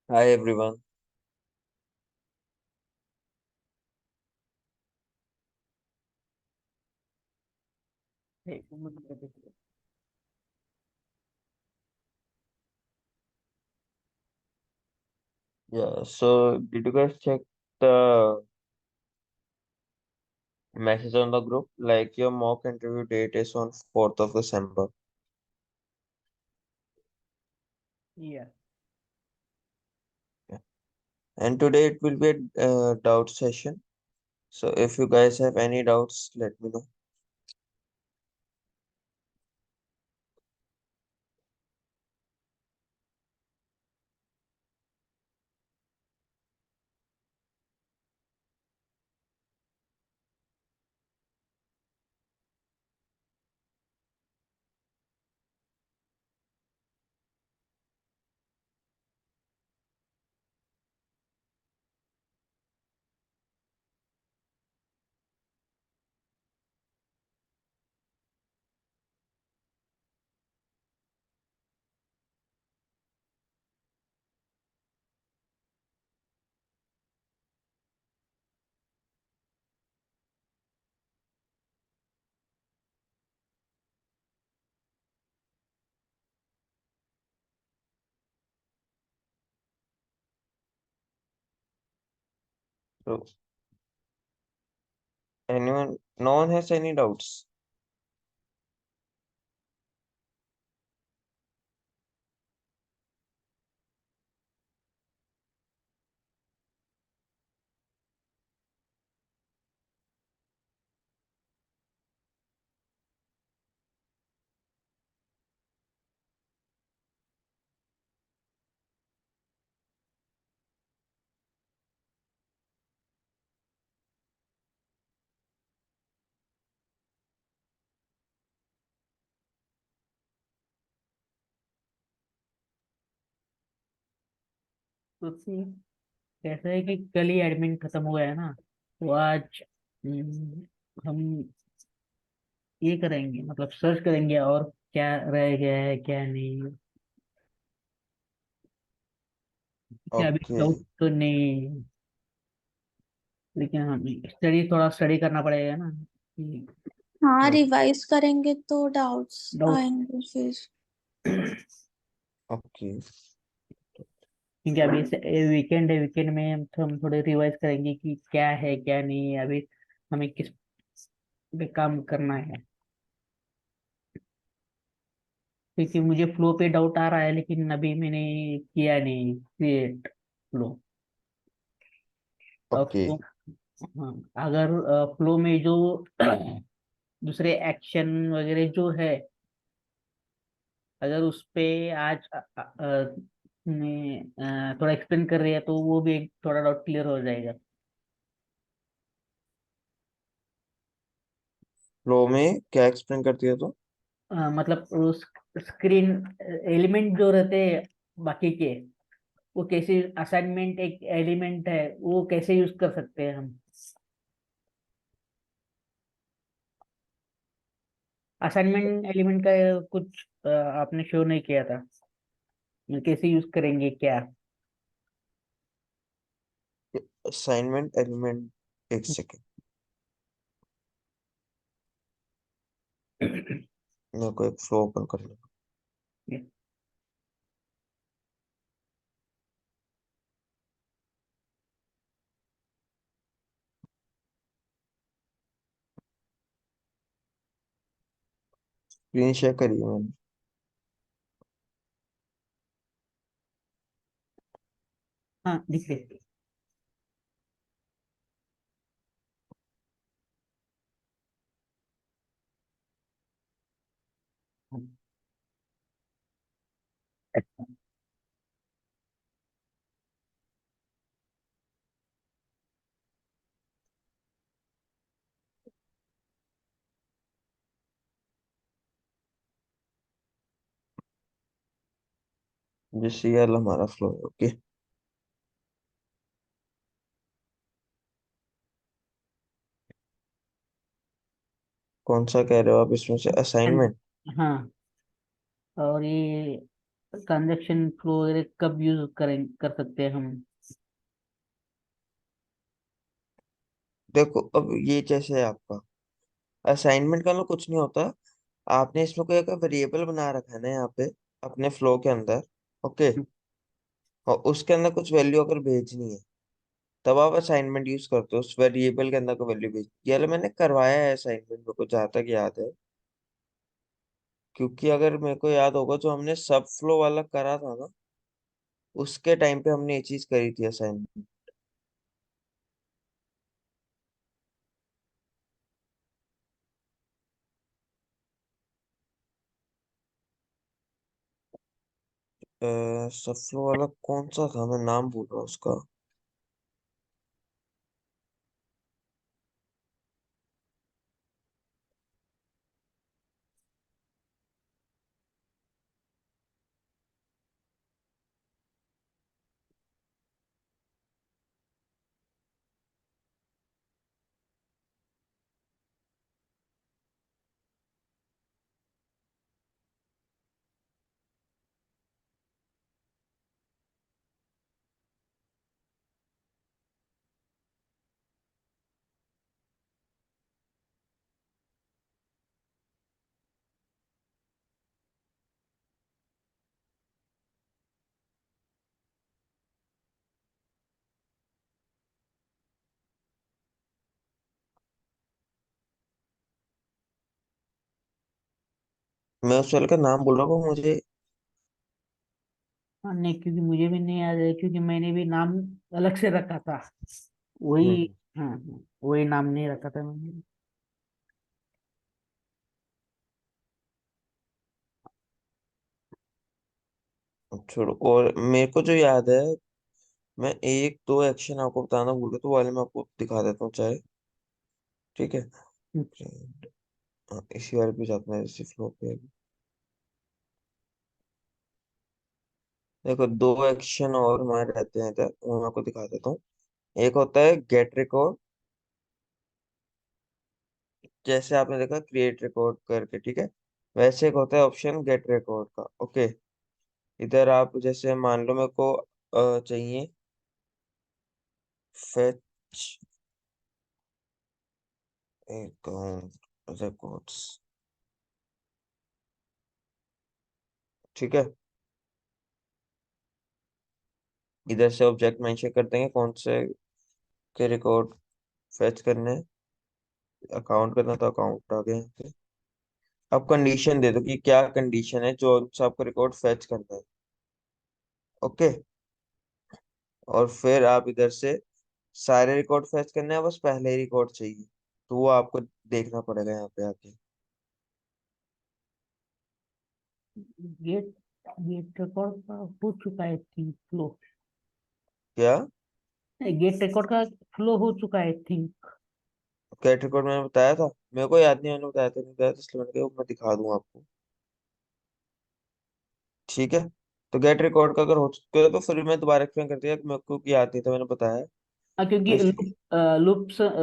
Hi everyone. Yeah, so did you guys check the message on the group? Like your mock interview date is on 4th of December. Yeah. Yeah. And today it will be a doubt session. So if you guys have any doubts, let me know. So anyone, no one has any doubts? तो सी कैसा है कि कल ही admin खत्म हुआ है ना, तो आज हम ये करेंगे, मतलब सर्च करेंगे और क्या रह गया है क्या नहीं। क्या अभी ओके, डाउट तो नहीं, लेकिन हम थोड़ा स्टडी करना पड़ेगा ना कि हाँ, रिवाइज करेंगे तो डाउट्स डाउट, आएंगे फिर। ओके, क्योंकि अभी वीकेंड है, वीकेंड में हम थोड़े रिवाइज करेंगे कि क्या है क्या नहीं है, अभी हमें किस पे काम करना है। क्योंकि मुझे फ्लो पे डाउट आ रहा है, लेकिन अभी मैंने किया नहीं क्रिएट फ्लो। ओके। फ्लो, हाँ, अगर फ्लो में जो दूसरे एक्शन वगैरह जो है, अगर उस पे आज ने थोड़ा एक्सप्लेन कर रही है तो वो भी एक थोड़ा डाउट क्लियर हो जाएगा। फ्लो में क्या एक्सप्लेन करती है तो? मतलब उस स्क्रीन एलिमेंट जो रहते हैं बाकी के, वो कैसे असाइनमेंट एक एलिमेंट है, वो कैसे यूज कर सकते हैं हम। असाइनमेंट एलिमेंट का कुछ आपने शो नहीं किया था, कैसे यूज करेंगे क्या। असाइनमेंट एलिमेंट, एक सेकेंड, मेरे को एक फ्लो ओपन कर लो। स्क्रीन शेयर करिए मैंने। हाँ, दिख रही है। जैसे ये वाला हमारा फ्लो है, ओके। कौन सा कह रहे हो आप इसमें से? असाइनमेंट? हाँ, और ये ट्रांजैक्शन फ्लो वगैरह कब यूज कर सकते हैं हम? देखो अब ये जैसे है आपका असाइनमेंट का ना कुछ नहीं होता। आपने इसमें कोई एक वेरिएबल बना रखा है ना यहाँ पे अपने फ्लो के अंदर। ओके। और उसके अंदर कुछ वैल्यू अगर भेजनी है तब आप असाइनमेंट यूज करते हो, उस वेरिएबल के अंदर को वैल्यू भेज। ये वाला मैंने करवाया है असाइनमेंट मेरे को जहाँ तक याद है। क्योंकि अगर मेरे को याद होगा जो हमने सब फ्लो वाला करा था ना, उसके टाइम पे हमने ये चीज करी थी असाइनमेंट। सब फ्लो वाला कौन सा था, मैं नाम भूल रहा हूँ उसका। मैं उस वाले का नाम बोल रहा हूँ मुझे। हाँ नहीं, क्योंकि मुझे भी नहीं याद है, क्योंकि मैंने भी नाम अलग से रखा था वही। हम्म हाँ हाँ, वही नाम नहीं रखा था मैंने। छोड़ो, और मेरे को जो याद है मैं एक दो एक्शन आपको बताना भूल गया, तो वो वाले मैं आपको दिखा देता हूँ चाहे। ठीक है। हाँ, इसी वाले पे जाते हैं, इसी फ्लो पे अभी। देखो दो एक्शन और हमारे रहते हैं इधर, वो मैं आपको दिखा देता हूँ। एक होता है गेट रिकॉर्ड, जैसे आपने देखा क्रिएट रिकॉर्ड करके, ठीक है। वैसे एक होता है ऑप्शन गेट रिकॉर्ड का। ओके। इधर आप जैसे मान लो मेरे को चाहिए फेच अकाउंट रिकॉर्ड्स। ठीक है। इधर से ऑब्जेक्ट मेंशन कर देंगे कौन से के रिकॉर्ड फेच करने हैं। अकाउंट करना तो अकाउंट आ गया यहाँ पे। अब कंडीशन दे दो कि क्या कंडीशन है जो सा आपको रिकॉर्ड फेच करना है। ओके। और फिर आप इधर से सारे रिकॉर्ड फेच करने हैं, बस पहले ही रिकॉर्ड चाहिए, तो वो आपको देखना पड़ेगा यहाँ पे आके। गेट गेट रिकॉर्ड का हो चुका है थिंक फ्लो। क्या गेट रिकॉर्ड का फ्लो हो चुका है थिंक। कैट रिकॉर्ड मैंने बताया था? मेरे को याद नहीं मैंने बताया था नहीं बताया था, इसलिए मैंने कहा मैं दिखा दूं आपको। ठीक है। तो गेट रिकॉर्ड का अगर हो चुका है तो फिर मैं दोबारा एक्सप्लेन कर दिया कि मेरे को याद नहीं था मैंने बताया। तो क्योंकि इसलिए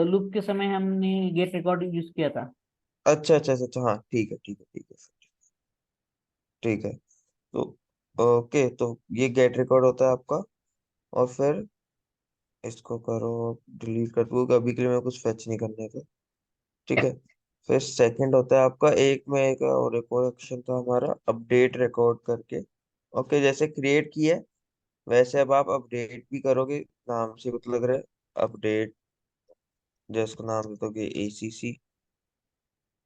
लूप के समय हमने गेट रिकॉर्ड यूज किया था। अच्छा अच्छा अच्छा अच्छा, हाँ ठीक है ठीक है ठीक है। ठीक है। तो ओके, तो ये गेट रिकॉर्ड होता है आपका। और फिर इसको करो, डिलीट कर दो, अभी के लिए मैं कुछ फेच नहीं करने का। ठीक है। फिर सेकंड होता है आपका, एक में एक और एक्शन था हमारा अपडेट रिकॉर्ड करके। ओके, जैसे क्रिएट किया है वैसे अब आप अपडेट भी करोगे, नाम से कुछ लग रहा है अपडेट। जैसे उसका नाम दे दोगे ACC।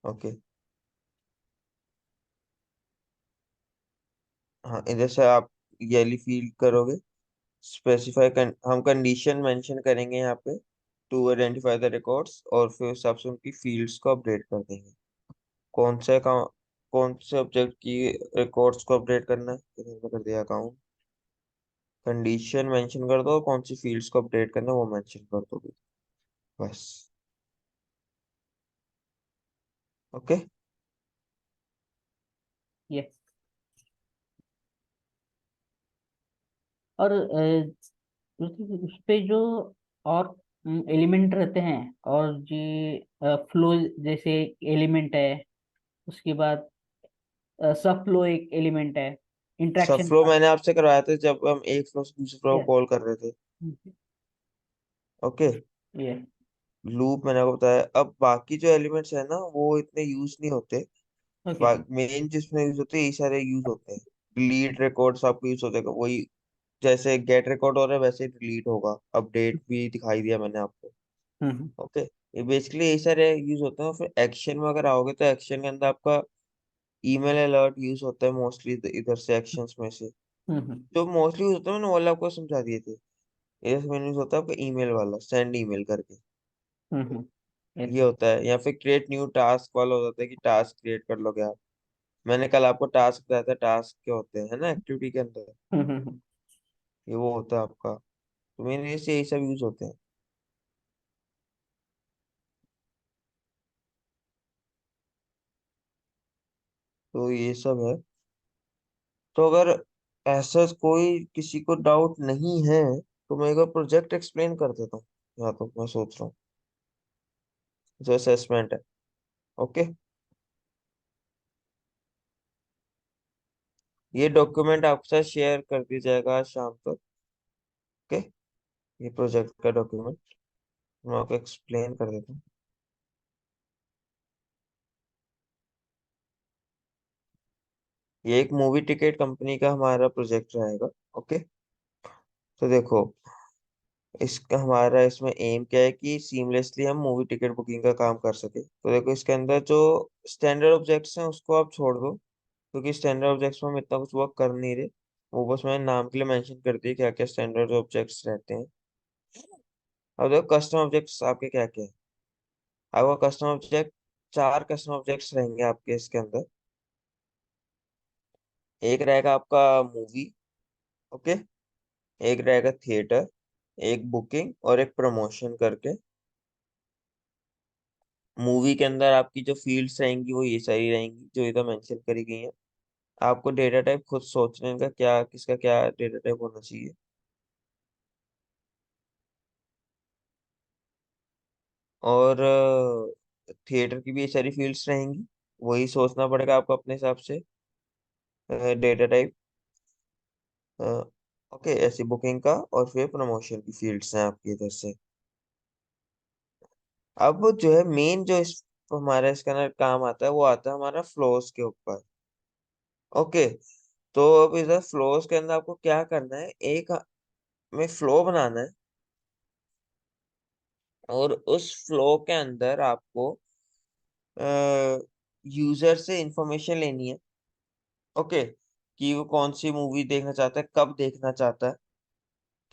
ओके। हाँ, इधर से आप ये वाली फील्ड करोगे स्पेसिफाई हम कंडीशन मेंशन करेंगे यहाँ पे टू आइडेंटिफाई द रिकॉर्ड्स, और फिर उस हिसाब से उनकी फील्ड्स को अपडेट कर देंगे। कौन से अकाउंट, कौन से ऑब्जेक्ट की रिकॉर्ड्स को अपडेट करना है, इधर पे कर दिया अकाउंट। कंडीशन मेंशन कर दो और कौन सी फील्ड्स को अपडेट करना है वो मेंशन कर दोगे, बस। ओके। ये और उस पे जो और एलिमेंट रहते हैं, और जो फ्लो जैसे एलिमेंट है, उसके बाद सब फ्लो एक एलिमेंट है। इंटरेक्शन सब फ्लो का। मैंने आपसे करवाया था जब हम एक फ्लो से दूसरे फ्लो को ये कॉल कर रहे थे। ओके। ये लूप मैंने आपको बताया। अब बाकी जो एलिमेंट्स है ना वो इतने यूज नहीं होते। ओके। मेन जिसमें यूज होते हैं ये सारे यूज होते हैं। डिलीट रिकॉर्ड्स आपको यूज होते हैं वही। जैसे गेट रिकॉर्ड हो रहा है वैसे डिलीट होगा। अपडेट भी दिखाई दिया मैंने आपको। हम्म ओके। ये बेसिकली यही सारे यूज होते हैं। और फिर एक्शन में अगर आओगे तो एक्शन के अंदर आपका ईमेल अलर्ट यूज होता है मोस्टली इधर से एक्शंस में से। हम्म जो मोस्टली यूज होता है मैंने वाला आपको समझा दिए थे। ये मैंने यूज होता है आपका ईमेल वाला सेंड ईमेल करके। हम्म ये ऐसे। होता है या फिर क्रिएट न्यू टास्क वाला हो जाता है कि टास्क क्रिएट कर लोगे आप। मैंने कल आपको टास्क बताया था टास्क क्या होते हैं है ना एक्टिविटी के अंदर। हम्म। ये वो होता है आपका। तो मेरे से यही सब यूज होते हैं। तो ये सब है। तो अगर ऐसा कोई किसी को डाउट नहीं है तो मैं एक बार प्रोजेक्ट एक्सप्लेन कर देता हूँ। या तो मैं सोच रहा हूँ जो असेसमेंट है। ओके। ये डॉक्यूमेंट आपके साथ शेयर कर दिया जाएगा आज शाम तक। ओके। ये प्रोजेक्ट का डॉक्यूमेंट मैं आपको एक्सप्लेन कर देता हूँ। ये एक मूवी टिकट कंपनी का हमारा प्रोजेक्ट रहेगा। ओके। तो देखो इसका हमारा इसमें एम क्या है कि सीमलेसली हम मूवी टिकट बुकिंग का काम कर सके। तो देखो इसके अंदर जो स्टैंडर्ड ऑब्जेक्ट्स हैं उसको आप छोड़ दो क्योंकि स्टैंडर्ड ऑब्जेक्ट्स में हम इतना कुछ वर्क कर नहीं रहे। वो बस मैंने नाम के लिए मेंशन कर दिया क्या क्या स्टैंडर्ड ऑब्जेक्ट्स रहते हैं। अब देखो कस्टम ऑब्जेक्ट्स आपके क्या क्या है। आपका कस्टम ऑब्जेक्ट चार कस्टम ऑब्जेक्ट्स रहेंगे आपके इसके अंदर। एक रहेगा आपका मूवी। ओके। एक रहेगा थिएटर। एक बुकिंग और एक प्रमोशन करके। मूवी के अंदर आपकी जो फील्ड्स रहेंगी वो ये सारी रहेंगी जो इधर मेंशन करी गई हैं। आपको डेटा टाइप खुद सोचने का क्या किसका क्या डेटा टाइप होना चाहिए। और थिएटर की भी ये सारी फील्ड्स रहेंगी। वही सोचना पड़ेगा आपको अपने हिसाब से डेटा टाइप। ओके ऐसी बुकिंग का और फिर प्रमोशन की फील्ड्स हैं आपकी इधर से। अब जो है मेन जो इस हमारा इसका ना काम आता है वो आता है हमारा फ्लोस के ऊपर। ओके। तो अब इधर फ्लोस के अंदर आपको क्या करना है एक में फ्लो बनाना है। और उस फ्लो के अंदर आपको यूजर से इंफॉर्मेशन लेनी है। ओके। कि वो कौन सी मूवी देखना चाहता है कब देखना चाहता है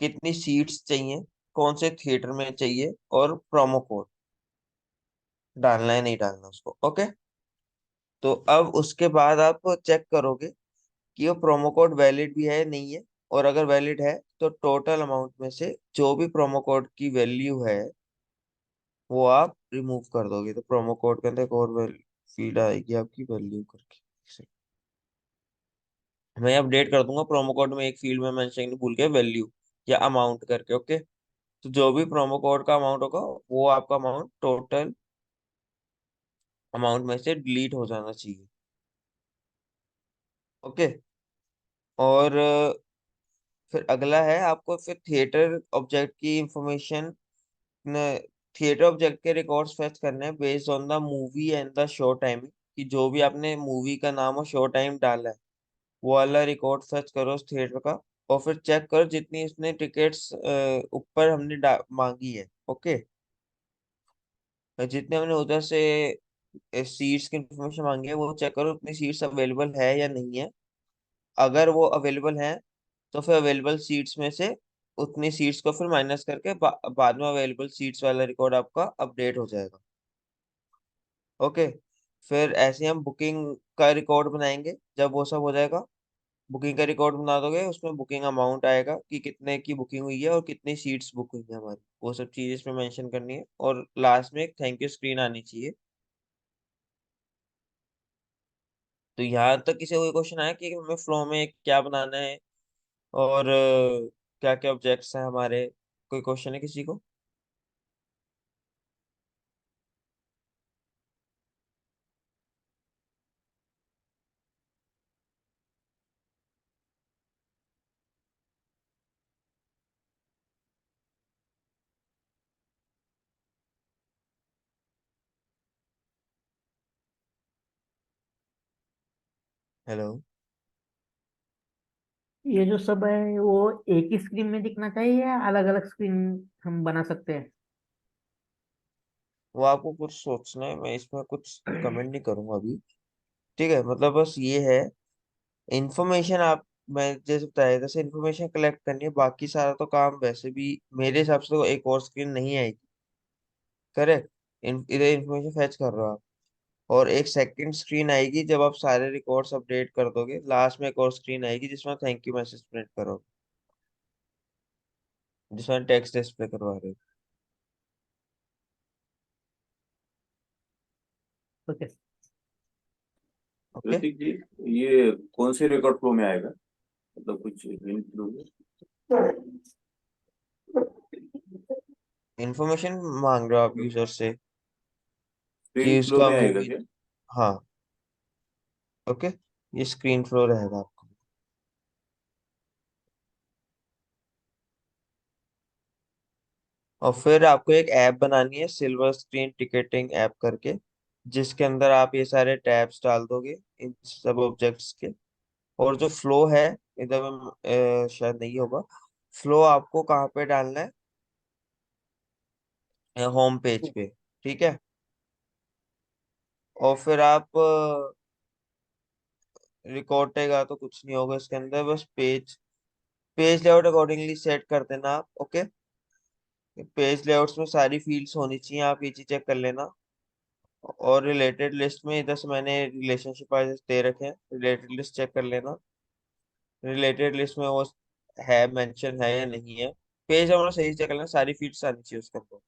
कितनी सीट्स चाहिए कौन से थिएटर में चाहिए और प्रोमो कोड डालना है नहीं डालना उसको। ओके। तो अब उसके बाद आप चेक करोगे कि वो प्रोमो कोड वैलिड भी है नहीं है। और अगर वैलिड है तो टोटल अमाउंट में से जो भी प्रोमो कोड की वैल्यू है वो आप रिमूव कर दोगे। तो प्रोमो कोड के अंदर एक और फील्ड आएगी आपकी वैल्यू करके। मैं अपडेट कर दूंगा प्रोमो कोड में एक फील्ड में मेंशन भूल के वैल्यू या अमाउंट करके। ओके। तो जो भी प्रोमो कोड का अमाउंट होगा वो आपका अमाउंट टोटल अमाउंट में से डिलीट हो जाना चाहिए। ओके। और फिर अगला है आपको फिर थिएटर ऑब्जेक्ट की इंफॉर्मेशन थिएटर ऑब्जेक्ट के रिकॉर्ड्स फेच करने हैं based on the movie and the show timing. कि जो भी आपने मूवी का नाम और शो टाइम डाला है वो वाला रिकॉर्ड सर्च करो उस थिएटर का। और फिर चेक करो जितनी इसने टिकट्स ऊपर हमने मांगी है। ओके। जितने हमने उधर से सीट्स की इंफॉर्मेशन मांगी है वो चेक करो उतनी सीट्स अवेलेबल है या नहीं है। अगर वो अवेलेबल है तो फिर अवेलेबल सीट्स में से उतनी सीट्स को फिर माइनस करके बाद में अवेलेबल सीट्स वाला रिकॉर्ड आपका अपडेट हो जाएगा। ओके। फिर ऐसे ही हम बुकिंग का रिकॉर्ड बनाएंगे जब वो सब हो जाएगा। बुकिंग का रिकॉर्ड बना दोगे उसमें बुकिंग अमाउंट आएगा कि कितने की बुकिंग हुई है और कितनी सीट्स बुक हुई है हमारी। वो सब चीजें इसमें मेंशन करनी है और लास्ट में एक थैंक यू स्क्रीन आनी चाहिए। तो यहाँ तक किसी को कोई क्वेश्चन आया कि हमें फ्लो में क्या बनाना है और क्या क्या ऑब्जेक्ट्स हैं हमारे। कोई क्वेश्चन है किसी को। हेलो। ये जो सब है वो एक ही स्क्रीन में दिखना चाहिए या अलग अलग स्क्रीन हम बना सकते हैं? वो आपको कुछ सोचना है, मैं इसमें कुछ कमेंट नहीं करूंगा अभी। ठीक है, मतलब बस ये है इन्फॉर्मेशन आप, मैं जैसे बताया जैसे इन्फॉर्मेशन कलेक्ट करनी है, बाकी सारा तो काम वैसे भी मेरे हिसाब से तो एक और स्क्रीन नहीं आएगी। करेक्ट। इधर इन्फॉर्मेशन फैच कर रहे हो आप, और एक सेकंड स्क्रीन आएगी जब आप सारे रिकॉर्ड्स अपडेट कर दोगे, लास्ट में एक और स्क्रीन आएगी जिसमें थैंक यू मैसेज प्रिंट करोगे, जिसमें टेक्स्ट डिस्प्ले करवा रहे हो। ओके। ओके। ऋतिक जी, ये कौन से रिकॉर्ड फ्लो में आएगा? मतलब कुछ हिंट दोगे? इन्फॉर्मेशन मांग रहे हो आप यूजर से स्क्रीन कि फ्लो उसका में आएगा मूवी। क्या? हाँ। ओके। ये स्क्रीन फ्लो रहेगा आपका। और फिर आपको एक ऐप बनानी है, सिल्वर स्क्रीन टिकटिंग ऐप करके, जिसके अंदर आप ये सारे टैब्स डाल दोगे इन सब ऑब्जेक्ट्स के। और जो फ्लो है, इधर में शायद नहीं होगा। फ्लो आपको कहाँ पे डालना है, होम पेज पे। ठीक है। और फिर आप रिकॉर्ड टेगा तो कुछ नहीं होगा इसके अंदर, बस page page layout accordingly set कर देना आप। ओके। पेज लेआउट्स में सारी फील्ड्स होनी चाहिए, आप ये चीज चेक कर लेना। और रिलेटेड लिस्ट में इधर से मैंने रिलेशनशिप दे रखे हैं, रिलेटेड लिस्ट चेक कर लेना। रिलेटेड लिस्ट में वो है, मेंशन है या नहीं है। पेज हमारा सही से चेक कर लेना, सारी फील्ड्स आनी चाहिए उसके अंदर,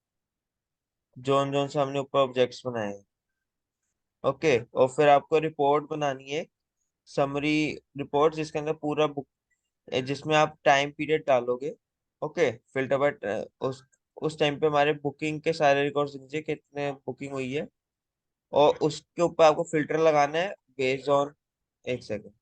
जोन जोन से हमने ऊपर ऑब्जेक्ट्स बनाए हैं। ओके। और फिर आपको रिपोर्ट बनानी है, समरी रिपोर्ट, जिसके अंदर पूरा बुक, जिसमें आप टाइम पीरियड डालोगे। ओके। फिल्टर बाय उस टाइम पे हमारे बुकिंग के सारे रिकॉर्ड्स दीजिए, कितने बुकिंग हुई है। और उसके ऊपर आपको फिल्टर लगाना है बेस्ड ऑन, एक सेकंड।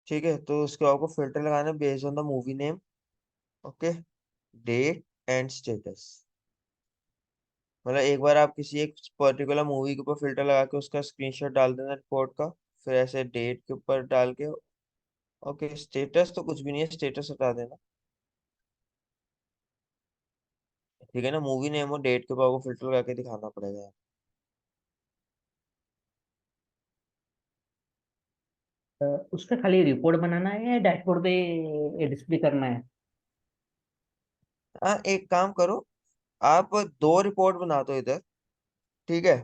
ठीक है, तो उसके आपको फिल्टर लगाना है based on the movie name. Okay. Date and status. मतलब एक बार आप किसी एक पर्टिकुलर मूवी के ऊपर फिल्टर लगा के उसका स्क्रीनशॉट डाल देना रिपोर्ट का, फिर ऐसे डेट के ऊपर डाल के। ओके। स्टेटस तो कुछ भी नहीं है, स्टेटस हटा देना। ठीक है ना, मूवी नेम और डेट के ऊपर आपको फिल्टर लगा के दिखाना पड़ेगा। उस पे खाली रिपोर्ट बनाना है या डैशबोर्ड पे डिस्प्ले करना है? हाँ, एक काम करो, आप दो रिपोर्ट बना दो इधर। ठीक है।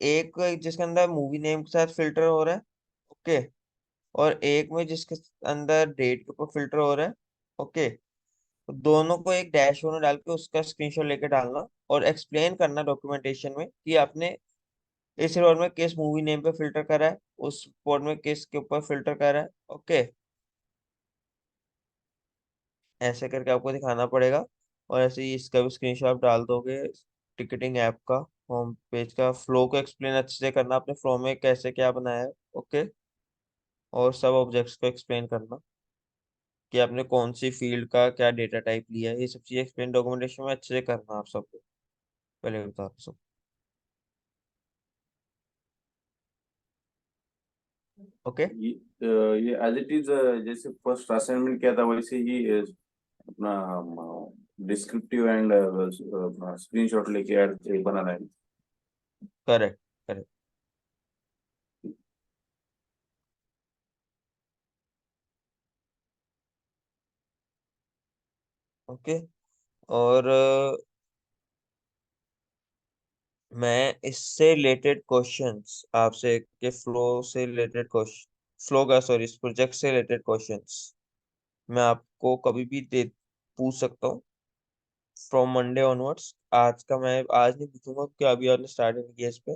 एक जिसके अंदर मूवी नेम के साथ फिल्टर हो रहा है। ओके। और एक में जिसके अंदर डेट के ऊपर फिल्टर हो रहा है। ओके। तो दोनों को एक डैशबोर्ड में डाल के उसका स्क्रीनशॉट लेके डालना, और एक्सप्लेन करना डॉक्यूमेंटेशन में कि आपने इस रिपोर्ट में किस मूवी नेम पे फिल्टर करा है, उस रिपोर्ट में किस के ऊपर फिल्टर करा है। ओके। ऐसे करके आपको दिखाना पड़ेगा। और ऐसे ही इसका भी स्क्रीनशॉट डाल दोगे, टिकटिंग ऐप का होम पेज का। फ्लो को एक्सप्लेन अच्छे से करना, आपने फ्लो में कैसे क्या बनाया है। ओके। और सब ऑब्जेक्ट्स को एक्सप्लेन करना कि आपने कौन सी फील्ड का क्या डेटा टाइप लिया है, ये सब चीज़ एक्सप्लेन डॉक्यूमेंटेशन में अच्छे से करना आप सबको। पहले बता दो सब। ओके। ये एज इट इज, जैसे फर्स्ट असाइनमेंट किया था वैसे ही अपना डिस्क्रिप्टिव एंड अपना स्क्रीनशॉट लेके ऐड बनाना है। करेक्ट। करेक्ट। ओके। और मैं इससे रिलेटेड क्वेश्चंस आपसे के फ्लो से रिलेटेड क्वेश्चन, फ्लो का सॉरी, इस प्रोजेक्ट से रिलेटेड क्वेश्चंस मैं आपको कभी भी दे पूछ सकता हूँ फ्रॉम मंडे ऑनवर्ड्स। आज का मैं आज नहीं पूछूंगा क्योंकि अभी आपने स्टार्ट नहीं किया इस पे।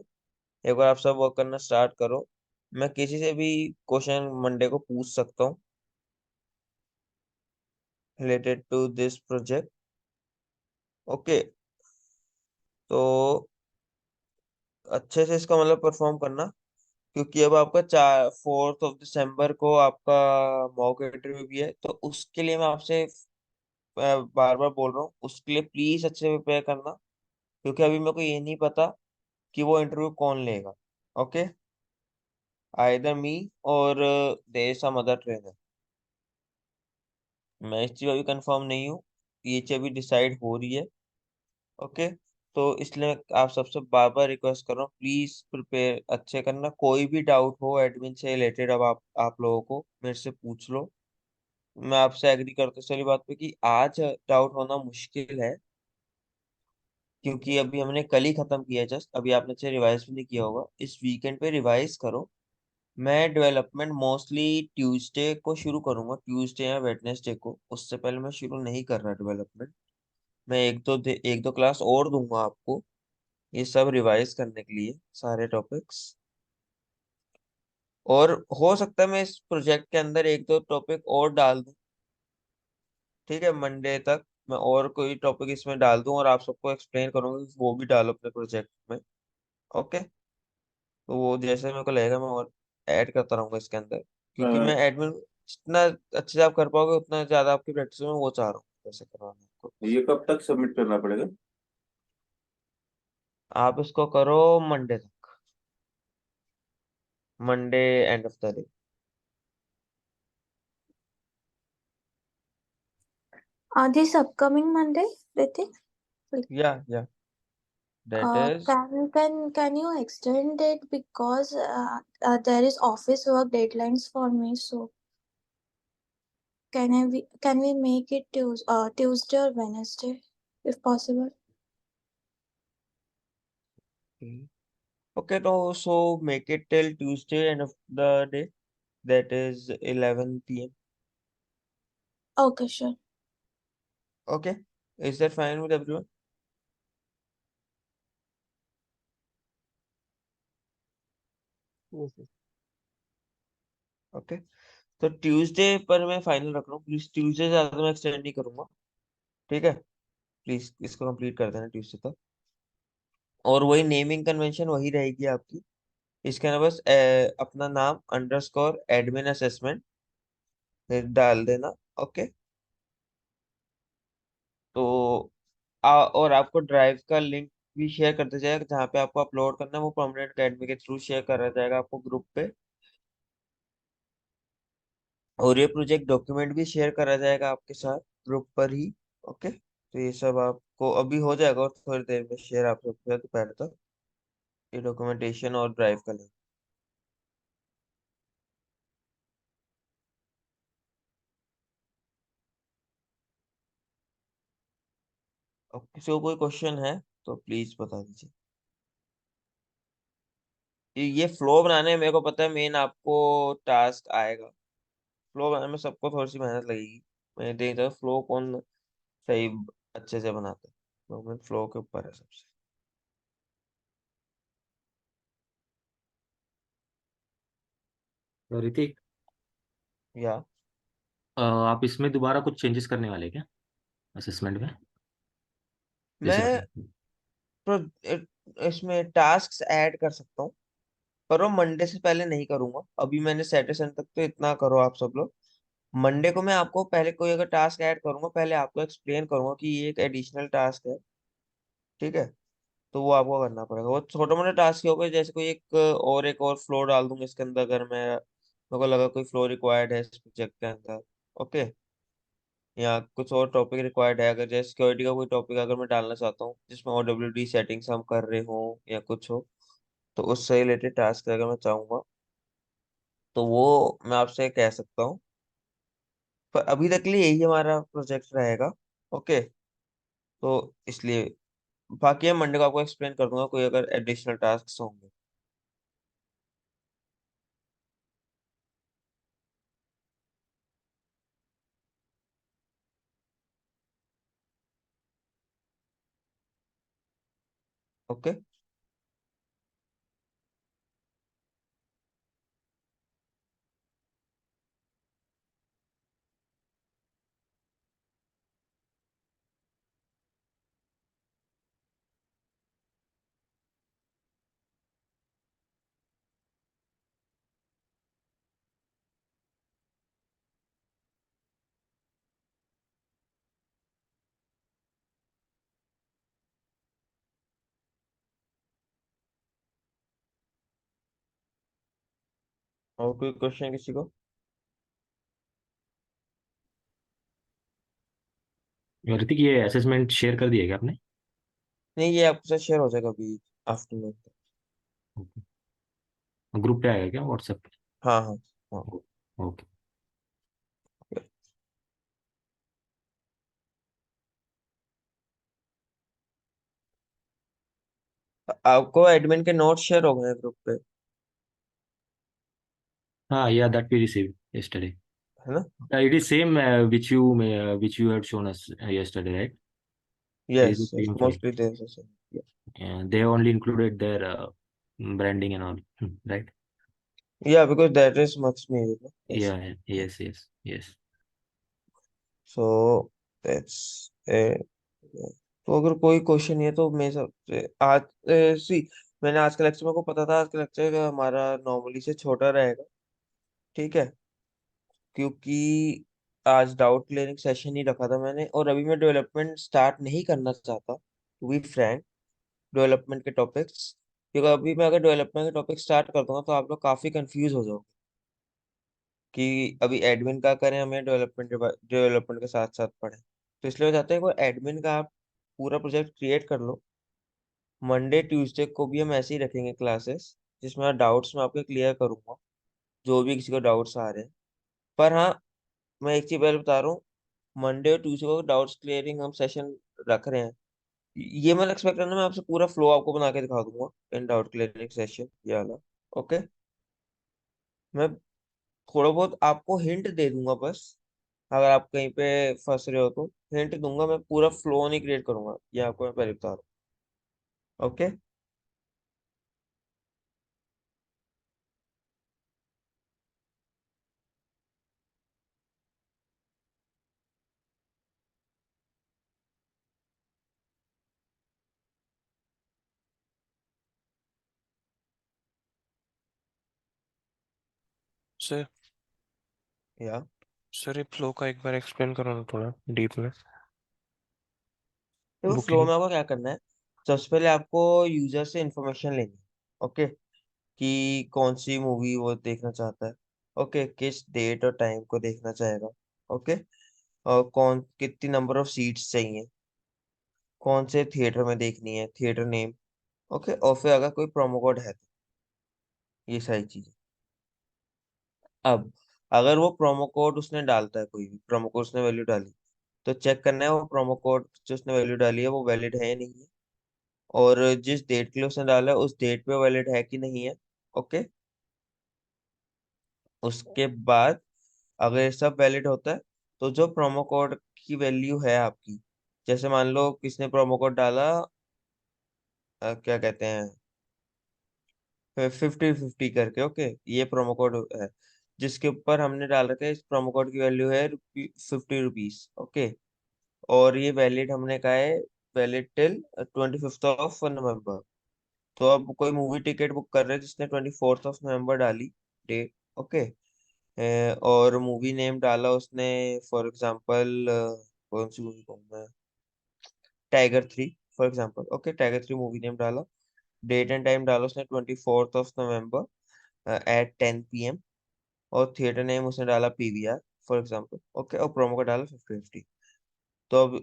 एक बार आप सब वर्क करना स्टार्ट करो, मैं किसी से भी क्वेश्चन मंडे को पूछ सकता हूँ। Related to this project. Okay, तो अच्छे से इसका मतलब परफॉर्म करना, क्योंकि अब आपका 4 दिसंबर को आपका मॉक इंटरव्यू भी है, तो उसके लिए मैं आपसे बार बार बोल रहा हूँ, उसके लिए प्लीज अच्छे से प्रिपेयर करना, क्योंकि अभी मेरे को ये नहीं पता कि वो इंटरव्यू कौन लेगा। ओके, आइदर मी और देयर सम अदर ट्रेनर। मैं इस चीज अभी कंफर्म नहीं हूँ, ये चीज अभी डिसाइड हो रही है। ओके, तो इसलिए मैं आप सबसे बार बार रिक्वेस्ट कर रहा हूँ, प्लीज प्रिपेयर अच्छे करना। कोई भी डाउट हो एडमिन से रिलेटेड, अब आप लोगों को मेरे से पूछ लो। मैं आपसे एग्री करता हूँ सारी बात पे कि आज डाउट होना मुश्किल है, क्योंकि अभी हमने कल ही खत्म किया है जस्ट, अभी आपने अच्छे रिवाइज भी नहीं किया होगा। इस वीकेंड पे रिवाइज करो। मैं डेवलपमेंट मोस्टली ट्यूसडे को शुरू करूंगा, ट्यूसडे या वेडनेसडे को, उससे पहले मैं शुरू नहीं कर रहा डेवलपमेंट। मैं एक दो क्लास और दूंगा आपको, ये सब रिवाइज करने के लिए सारे टॉपिक्स। और हो सकता है मैं इस प्रोजेक्ट के अंदर एक दो टॉपिक और डाल दूं। ठीक है, मंडे तक मैं और कोई टॉपिक इसमें डाल दूं और आप सबको एक्सप्लेन करूंगा कि वो भी डालो अपने प्रोजेक्ट में। ओके, तो वो जैसे मेरे को लगेगा मैं और ऐड करता रहूंगा इसके अंदर, क्योंकि मैं एडमिन जितना अच्छे से आप कर पाओगे उतना ज्यादा आपकी प्रैक्टिस में वो चाह रहा हूँ वैसे करवाना आपको। ये कब तक सबमिट करना पड़ेगा? आप इसको करो मंडे तक, Monday and of the day. This upcoming Monday, Ritik? या that is. Can you extend it because there is office work deadlines for me. So can we make it Tuesday or Wednesday if possible? Okay, तो so make it till Tuesday end of the day, that is 11 p.m. Okay, sure. Okay, is that fine with everyone? Okay, तो Tuesday पर मैं final रख रहा हूँ, please Tuesday से ज्यादा मैं एक्सटेंड नहीं करूंगा। ठीक है, प्लीज इसको कंप्लीट कर देना ट्यूसडे तक। और वही नेमिंग कन्वेंशन वही रहेगी आपकी। इसके अंदर बस अपना नाम अंडरस्कोर एडमिन असेसमेंट डाल देना। ओके, तो और आपको ड्राइव का लिंक भी शेयर करते जाएगा, जहाँ पे आपको अपलोड करना है वो परमानेंट अकेडमी के थ्रू शेयर करा जाएगा आपको ग्रुप पे। और ये प्रोजेक्ट डॉक्यूमेंट भी शेयर करा जाएगा आपके साथ ग्रुप पर ही। ओके, तो ये सब आपको अभी हो जाएगा और थोड़ी देर में शेयर आप सबके साथ दोपहर तक, ये डॉक्यूमेंटेशन और ड्राइव का लिंक। अब किसी को कोई क्वेश्चन है तो प्लीज बता दीजिए। ये फ्लो बनाने में मेरे को पता है मेन आपको टास्क आएगा। फ्लो बनाने में सबको थोड़ी सी मेहनत लगेगी। मैं देखता हूँ फ्लो कौन सही अच्छे से बनाता है, तो मैं फ्लो के ऊपर है सबसे। तो ऋतिक, या आप इसमें दोबारा कुछ चेंजेस करने वाले हैं क्या असेसमेंट में? जैसे मैं मतलब इसमें टास्क ऐड कर सकता हूँ, पर वो मंडे से पहले नहीं करूंगा। अभी मैंने सैटरडे संडे तक, तो इतना करो आप सब लोग। मंडे को मैं आपको पहले कोई अगर टास्क ऐड करूंगा, पहले आपको एक्सप्लेन करूंगा कि ये एक एडिशनल टास्क है। ठीक है, तो वो आपको करना पड़ेगा। वो छोटे मोटे टास्क ही हो गए, जैसे कोई एक और फ्लो डाल दूंगा इसके अंदर, अगर मैं मेरे को लगा कोई फ्लो रिक्वायर्ड है इस प्रोजेक्ट के अंदर। ओके, या कुछ और टॉपिक रिक्वायर्ड है, अगर जैसे सिक्योरिटी का कोई टॉपिक अगर मैं डालना चाहता हूँ जिसमें OWD सेटिंग्स हम कर रहे हो या कुछ हो, तो उससे रिलेटेड टास्क अगर मैं चाहूंगा तो वो मैं आपसे कह सकता हूँ। पर अभी तक के लिए यही हमारा प्रोजेक्ट रहेगा। ओके, तो इसलिए बाकी मैं मंडे को आपको एक्सप्लेन कर दूंगा कोई अगर एडिशनल टास्क होंगे। ओके, और कोई क्वेश्चन किसी को? ऋतिक, ये असेसमेंट शेयर कर दिया क्या आपने? नहीं, ये आपके साथ शेयर हो जाएगा अभी आफ्टरनून तक। ग्रुप पे आएगा क्या व्हाट्सएप पे? हाँ हाँ हाँ। ओके। आपको एडमिन के नोट शेयर हो गए ग्रुप पे, हाँ, या दैट वी रिसीव yesterday. है ना? It is same which you had shown us yesterday, right? It is yes the yes, same file. Mostly there से same. They only included their branding and all, right? Yeah, because that is much needed, no? Yes. Yeah, yes, yes, yes. So that's तो अगर कोई question नहीं है तो मैं सबसे आज सी मैंने आज का लेक्चर, मेरे को पता था आज का लेक्चर हमारा नॉर्मली से छोटा रहेगा, ठीक है? क्योंकि आज डाउट क्लियरिंग सेशन ही रखा था मैंने, और अभी मैं डेवलपमेंट स्टार्ट नहीं करना चाहता, टू बी फ्रैंक, डेवलपमेंट के टॉपिक्स। क्योंकि अभी मैं अगर डेवलपमेंट के टॉपिक स्टार्ट कर दूंगा तो आप लोग काफी कंफ्यूज हो जाओगे कि अभी एडमिन का करें, हमें डेवलपमेंट के साथ साथ पढ़ें। तो इसलिए मैं चाहता हूँ कि एडमिन का आप पूरा प्रोजेक्ट क्रिएट कर लो। मंडे ट्यूसडे को भी हम ऐसे ही रखेंगे क्लासेस, जिसमें डाउट्स मैं आपके क्लियर करूंगा, जो भी किसी को डाउट्स आ रहे हैं। पर हाँ, मैं एक चीज पहले बता रहा हूँ, मंडे और ट्यूसडे को डाउट्स क्लियरिंग हम सेशन रख रहे हैं। ये मत एक्सपेक्ट करना मैं आपसे पूरा फ्लो आपको बना के दिखा दूंगा इन डाउट क्लियरिंग सेशन, ये वाला। ओके, मैं थोड़ा बहुत आपको हिंट दे दूंगा बस, अगर आप कहीं पे फंस रहे हो तो हिंट दूंगा, मैं पूरा फ्लो नहीं क्रिएट करूंगा, ये आपको मैं पहले बता रहा हूँ। ओके। सर या सर ये फ्लो का एक बार एक्सप्लेन करो ना थोड़ा डीप में। देखो, फ्लो बुकिंग। में आपको क्या करना है, सबसे पहले आपको यूजर से इंफॉर्मेशन लेनी है। ओके, कि कौन सी मूवी वो देखना चाहता है, ओके, किस डेट और टाइम को देखना चाहेगा, ओके, और कौन कितनी नंबर ऑफ सीट्स चाहिए, कौन से थिएटर में देखनी है, थिएटर नेम, ओके, और फिर अगर कोई प्रोमो कोड है तो ये सारी चीजें। अब अगर वो प्रोमो कोड उसने डालता है, कोई भी प्रोमो कोड उसने वैल्यू डाली, तो चेक करना है वो प्रोमो कोड जो उसने वैल्यू डाली है वो वैलिड है या नहीं है, और जिस डेट के लिए उसने डाला है उस डेट पे वैलिड है कि नहीं है। ओके, उसके बाद अगर ये सब वैलिड होता है तो जो प्रोमो कोड की वैल्यू है आपकी, जैसे मान लो किसने प्रोमो कोड डाला, क्या कहते हैं, 50/50 करके, ओके, ये प्रोमो कोड है जिसके ऊपर हमने डाल रखा है, इस प्रोमो कोड की वैल्यू है 50 रुपीज, ओके, और ये वैलिड हमने कहा है valid till 25th of November। तो अब कोई मूवी टिकट बुक कर रहे हैं जिसने 24th of November डाली डेट, ओके, और मूवी नेम डाला उसने, फॉर एग्जांपल कौन सी मूवी कहूँ मैं, tiger 3 for example, okay, tiger 3 movie name डाला, डेट एंड टाइम डाला उसने 24th of November at 10 PM, और थिएटर नेम उसने डाला पीवीआर फॉर एग्जांपल, ओके, और प्रोमो कोड डाला 50/50। तो अब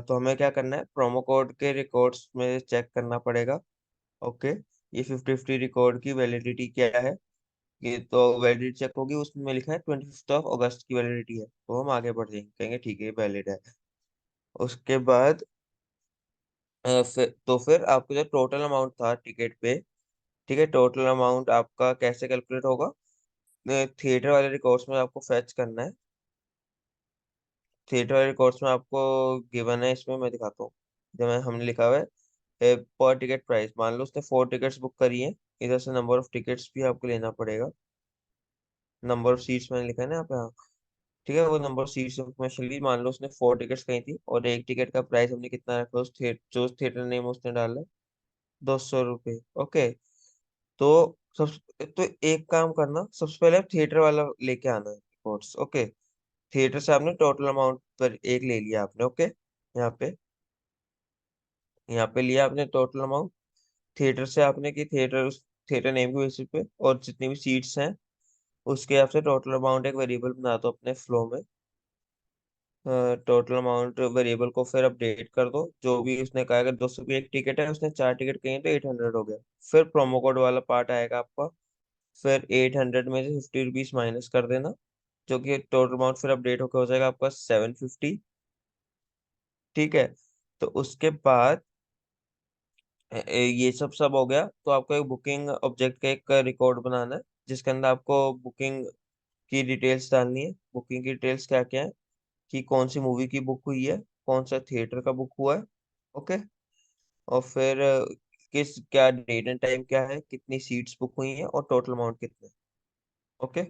तो हमें क्या करना है, प्रोमो कोड के रिकॉर्ड्स में चेक करना पड़ेगा, ओके, ये 50/50 रिकॉर्ड की वैलिडिटी क्या है। ये तो वैलिडिटी चेक होगी, उसमें लिखा है 25th of August की वैलिडिटी है, तो हम आगे बढ़ जाएंगे, कहेंगे ठीक है वैलिड है। उसके बाद फिर आपको जो टोटल अमाउंट था टिकट पे, ठीक है, टोटल अमाउंट आपका कैसे कैलकुलेट होगा, थिएटर वाले रिकॉर्ड्स में आपको फैच करना है। थिएटर वाले रिकॉर्ड्स में आपको गिवन है, इसमें मैं दिखाता हूँ, जब हमने लिखा हुआ है पर टिकट प्राइस, मान लो उसने 4 टिकट्स बुक करी है, इधर से नंबर ऑफ टिकट्स भी आपको लेना पड़ेगा, नंबर ऑफ सीट्स मैंने लिखा है ना यहाँ पे, हाँ, ठीक है, वो नंबर ऑफ सीट्स इंफॉर्मेशन ली, मान लो उसने 4 टिकट्स कही थी और एक टिकट का प्राइस हमने कितना रखा, जो थिएटर नेम उसने डाला है, 200 रुपये, ओके। तो सब तो एक काम करना, सबसे पहले आप थिएटर वाला लेके आना है रिपोर्ट्स, ओके, थिएटर से आपने टोटल अमाउंट पर एक ले लिया आपने, ओके, यहाँ पे लिया आपने टोटल अमाउंट, थिएटर से आपने कि थिएटर, उस थिएटर नेम के बेसिस पे और जितनी भी सीट्स हैं उसके हिसाब से टोटल अमाउंट एक वेरिएबल बना दो अपने फ्लो में। टोटल अमाउंट वेरिएबल को फिर अपडेट कर दो, जो भी उसने कहा, अगर 200 की एक टिकट है, उसने 4 टिकट कही तो 800 हो गया। फिर प्रोमो कोड वाला पार्ट आएगा आपका, फिर 800 में से 50 रुपीज माइनस कर देना, जो कि टोटल अमाउंट फिर अपडेट होकर हो जाएगा आपका 750। ठीक है। तो उसके बाद ये सब सब हो गया, तो आपको एक बुकिंग ऑब्जेक्ट का एक रिकॉर्ड बनाना है, जिसके अंदर आपको बुकिंग की डिटेल्स डालनी है। बुकिंग की डिटेल्स क्या क्या है, कि कौन सी मूवी की बुक हुई है, कौन सा थिएटर का बुक हुआ है। ओके। और फिर किस क्या डेट एंड टाइम क्या है, कितनी सीट्स बुक हुई हैं, और टोटल अमाउंट कितना है। ओके।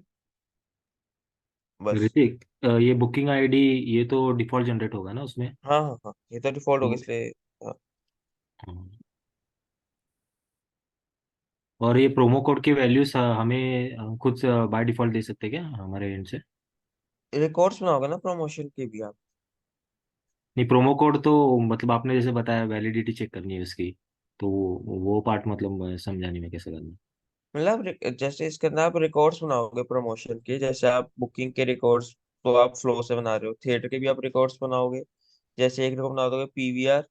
बस। ऋतिक, ये बुकिंग आईडी ये तो डिफॉल्ट जनरेट होगा ना उसमें? हाँ हाँ हाँ, ये तो डिफॉल्ट होगा तो इसलिए। हाँ। हाँ। और ये प्रोमो कोड की वैल्यूज हमें खुद बाय डिफॉल्ट दे सकते हैं क्या हमारे एंड से? रिकॉर्ड्स बनाओगे ना प्रमोशन के भी आप। नहीं, प्रोमो कोड तो मतलब आपने जैसे बताया वैलिडिटी चेक करनी है उसकी, तो वो पार्ट मतलब समझाने में कैसे करना? मतलब जैसे इसके अंदर आप रिकॉर्ड्स बनाओगे प्रमोशन के, जैसे आप बुकिंग के रिकॉर्ड्स तो आप फ्लो से बना रहे हो, थिएटर के भी आप रिकॉर्ड्स बनाओगे। जैसे एक रिकॉर्ड बना दोगे पीवीआर,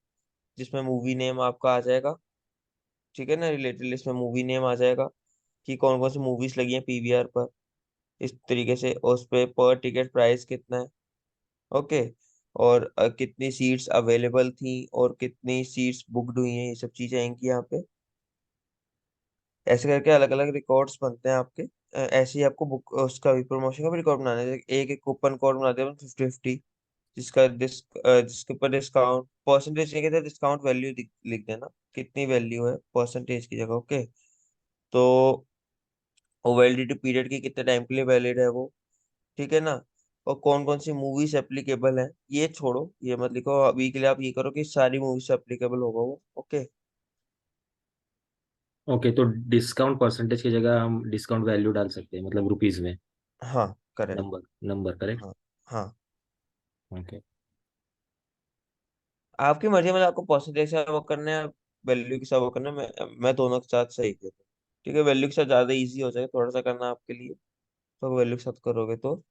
जिसमें मूवी नेम आपका आ जाएगा। ठीक है ना, रिलेटेड लिस्ट में मूवी नेम आ जाएगा, कि कौन कौन सी मूवीज लगी हैं पीवीआर पर। इस तरीके से उस पे पर टिकट प्राइस कितना है। ओके। और कितनी सीट्स अवेलेबल थी और कितनी सीट्स बुकड हुई हैं, ये सब चीजें आएंगी यहाँ पे। ऐसे करके अलग अलग रिकॉर्ड्स बनते हैं आपके। ऐसे ही आपको बुक उसका भी प्रमोशन का भी रिकॉर्ड बनाना है। एक एक कूपन कोड बना दिया 50/50, जिसका जिसके ऊपर डिस्काउंट परसेंटेज नहीं कहते, डिस्काउंट वैल्यू लिख देना, कितनी वैल्यू है परसेंटेज की जगह। ओके। तो वो वैलिडिटी पीरियड की कितने टाइम के लिए वैलिड है वो। ठीक है ना। और कौन कौन सी मूवीज एप्लीकेबल है, ये छोड़ो, ये मत लिखो अभी के लिए। आप ये करो कि सारी मूवीज एप्लीकेबल होगा वो। ओके। ओके, तो डिस्काउंट परसेंटेज की जगह हम डिस्काउंट वैल्यू डाल सकते हैं, मतलब रुपीज में। हाँ करेक्ट। Number number correct. हाँ हाँ। ओके। आपकी मर्जी, मतलब आपको परसेंटेज से वो करना है, वैल्यू के साथ वो करना है। मैं दोनों के साथ सही कहता हूँ। ठीक है, वैल्यू के साथ ज्यादा इजी हो जाएगा थोड़ा सा करना आपके लिए, तो वैल्यू के साथ करोगे तो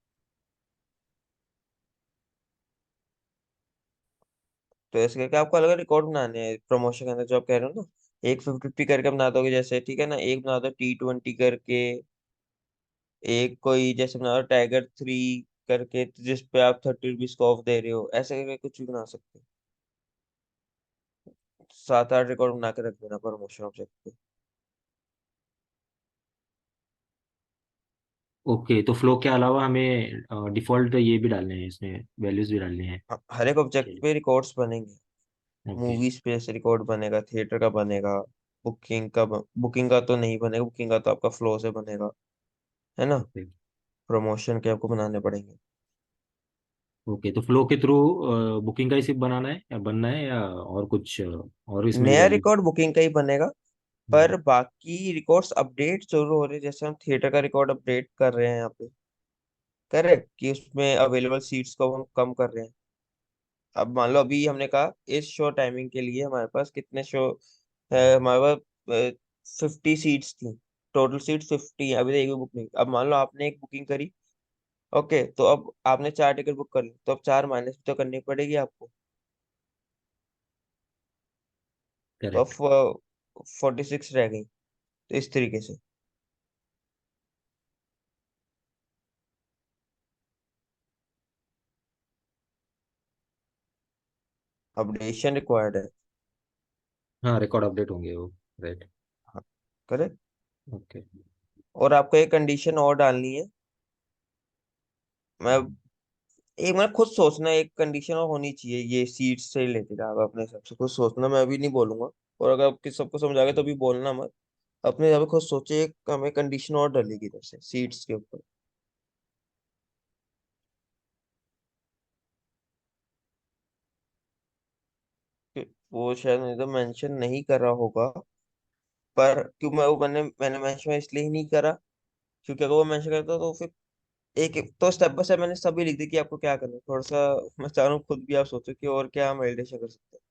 ऐसे करके आपको अलग अलग रिकॉर्ड बनाने हैं प्रमोशन के अंदर, जो आप कह रहे हो ना। एक 50/50 करके बना दोगे जैसे, ठीक है ना। एक बना दो T20 करके, एक कोई जैसे बना दो Tiger 3 करके, जिस पे आप 30 रुपीज का ऑफ दे रहे हो, ऐसे करके कुछ भी बना सकते हो। 7-8 रिकॉर्ड बना के रख देना प्रमोशन ऑब्जेक्ट पे। ओके, तो फ्लो के अलावा हमें डिफॉल्ट ये भी डालने हैं, इसमें वैल्यूज भी डालनी है। हाँ, हर एक ऑब्जेक्ट पे रिकॉर्ड्स बनेंगे। ओके। मूवीज पे जैसे रिकॉर्ड बनेगा, थिएटर का बनेगा, बुकिंग का तो नहीं बनेगा, बुकिंग का तो आपका फ्लो से बनेगा, है ना। ओके। प्रमोशन के आपको बनाने पड़ेंगे। ओके, तो फ्लो के थ्रू बुकिंग का ही सिर्फ बनाना है या बनना है, या और कुछ और इसमें भी नया वैल्यू? रिकॉर्ड बुकिंग का ही बनेगा, पर बाकी रिकॉर्ड्स अपडेट जरूर हो रहे हैं। जैसे हम थिएटर का रिकॉर्ड अपडेट कर रहे हैं यहाँ पे, करेक्ट, कि उसमें अवेलेबल सीट्स को हम कम कर रहे हैं। अब मान लो अभी हमने कहा इस शो टाइमिंग के लिए हमारे पास कितने शो है, हमारे पास 50 सीट्स थी। टोटल सीट 50 है, अभी तो एक भी बुक नहीं। अब मान लो आपने एक बुकिंग करी, ओके, तो अब आपने 4 टिकट बुक कर ली, तो अब 4 माइनस तो करनी पड़ेगी आपको। तो करेक्ट। अब 46 रह गई, तो इस तरीके से अपडेशन रिक्वायर्ड है। हाँ, रिकॉर्ड अपडेट होंगे वो। राइट। हाँ करेक्ट। ओके। और आपको एक कंडीशन और डालनी है। मैं एक मतलब खुद सोचना, एक कंडीशन और होनी चाहिए ये सीट्स से रिलेटेड, आप अपने हिसाब से खुद सोचना, मैं अभी नहीं बोलूंगा। और अगर आप किस सबको समझा गए तो अभी बोलना मत। अपने हिसाब से खुद सोचे, एक हमें कंडीशन और डलेगी जैसे सीट्स के ऊपर, कि वो शायद नहीं तो मेंशन नहीं करा होगा। पर क्यों मैं वो मैंने मेंशन इसलिए ही नहीं करा, क्योंकि अगर वो मेंशन करता तो फिर एक एक तो स्टेप बाय स्टेप मैंने सभी लिख दी कि आपको क्या करना है। थोड़ा सा मैं चाह रहा हूँ खुद भी आप सोचो कि और क्या हम मेडिटेशन कर सकते हैं।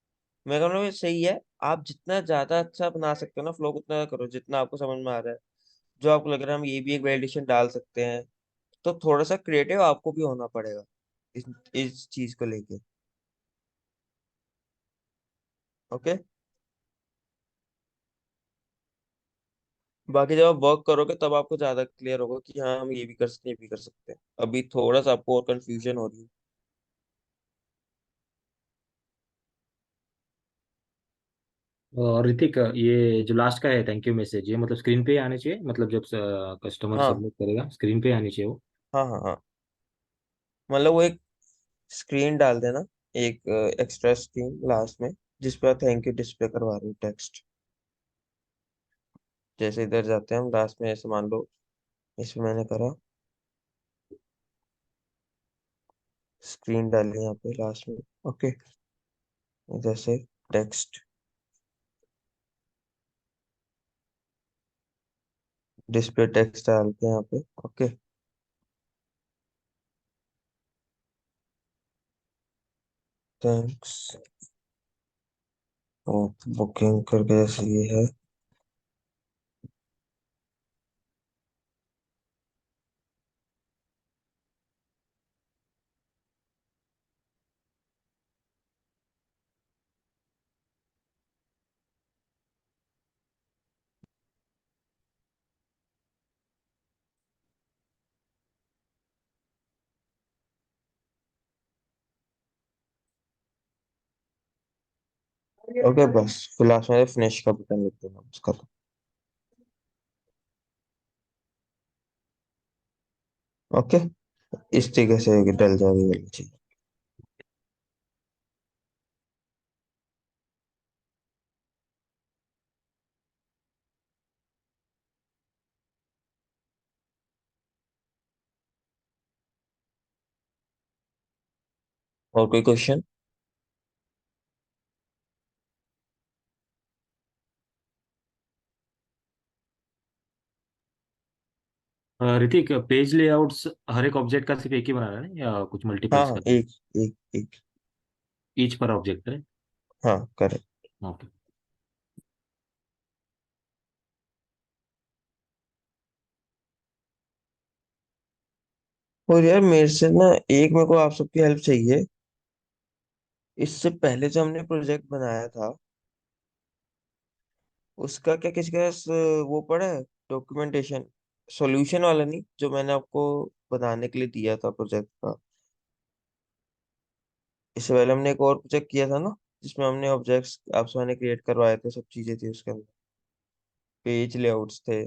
मेरा मतलब ये सही है, आप जितना ज्यादा अच्छा बना सकते हो ना फ्लो, उतना करो जितना आपको समझ में आ रहा है। जो आपको लग रहा है हम ये भी एक वैलिडेशन डाल सकते हैं, तो थोड़ा सा क्रिएटिव आपको भी होना पड़ेगा इस चीज को लेके। ओके। बाकी जब आप वर्क करोगे तब आपको ज्यादा क्लियर होगा कि हाँ हम ये भी कर सकते हैं, ये भी कर सकते हैं। अभी थोड़ा सा आपको और कंफ्यूजन हो रही है। और ऋतिक, ये जो लास्ट का है थैंक यू मैसेज, ये मतलब स्क्रीन पे ही आने चाहिए, मतलब जब कस्टमर हाँ सबमिट करेगा स्क्रीन पे ही आनी चाहिए वो? हाँ हाँ हाँ, मतलब वो एक स्क्रीन डाल देना, एक एक्स्ट्रा स्क्रीन लास्ट में, जिसपे आप थैंक यू डिस्प्ले करवा रहे हो टेक्स्ट। जैसे इधर जाते हैं हम लास्ट में, ऐसे मान लो इसमें मैंने करा, स्क्रीन डाली यहाँ पे लास्ट में। ओके। इधर से टेक्स्ट, डिस्प्ले टेक्स्ट डाल के यहाँ पे। ओके। थैंक्स बुकिंग करके, जैसे ये है। ओके, बस फिर लास्ट में फिनिश का बटन लिख देना उसका। ओके, इस तरीके से डल जाएगी वाली चीज। और कोई क्वेश्चन? ऋतिक, पेज लेआउट्स हर एक ऑब्जेक्ट का सिर्फ एक ही बना रहा है या कुछ हाँ मल्टीपल्स हाँ, का? एक एक एक। ईच पर ऑब्जेक्ट है? हाँ करेक्ट। ओके। और यार मेरे से ना, एक मेरे को आप सबकी हेल्प चाहिए। इससे पहले जो हमने प्रोजेक्ट बनाया था, उसका क्या किसी के पास वो पड़ा है, डॉक्यूमेंटेशन? सॉल्यूशन वाला नहीं, जो मैंने आपको बनाने के लिए दिया था प्रोजेक्ट का। इससे पहले हमने एक और प्रोजेक्ट किया था ना, जिसमें हमने ऑब्जेक्ट्स आपसे मैंने क्रिएट करवाए थे, सब चीजें थी उसके अंदर, पेज लेआउट्स थे।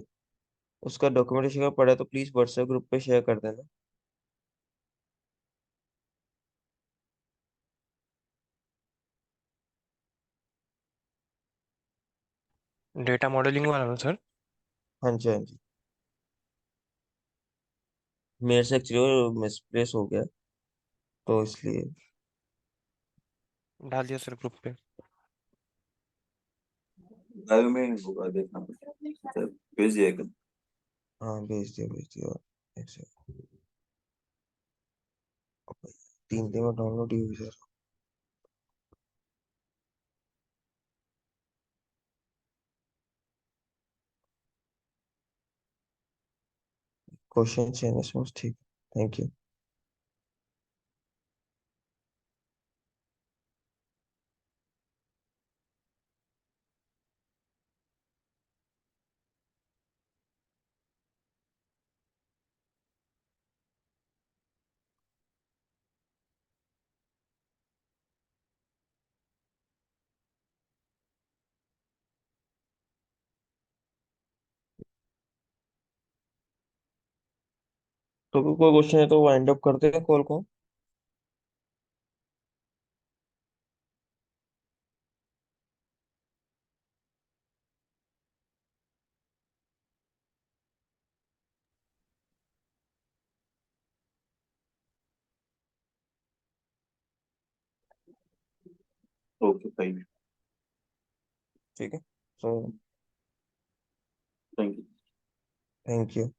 उसका डॉक्यूमेंटेशन का पड़ा है, तो प्लीज व्हाट्सएप ग्रुप पे शेयर कर देना। डेटा मॉडलिंग वाला ना सर? हाँ जी हाँ जी। मेरे से एक्चुअली मिसप्लेस हो गया, तो इसलिए। डाल दिया सर ग्रुप पे। लाइव में होगा, देखना भेज दिया क्या? हाँ भेज दिया भेज दिया। ऐसे 3 दिन में डाउनलोड ही हुई सर। क्वेश्चन चाहिए इसमें, ठीक। Thank you. तो कोई क्वेश्चन है तो वाइंड अप करते हैं कॉल को। Okay fine. ठीक है। So thank you. Thank you.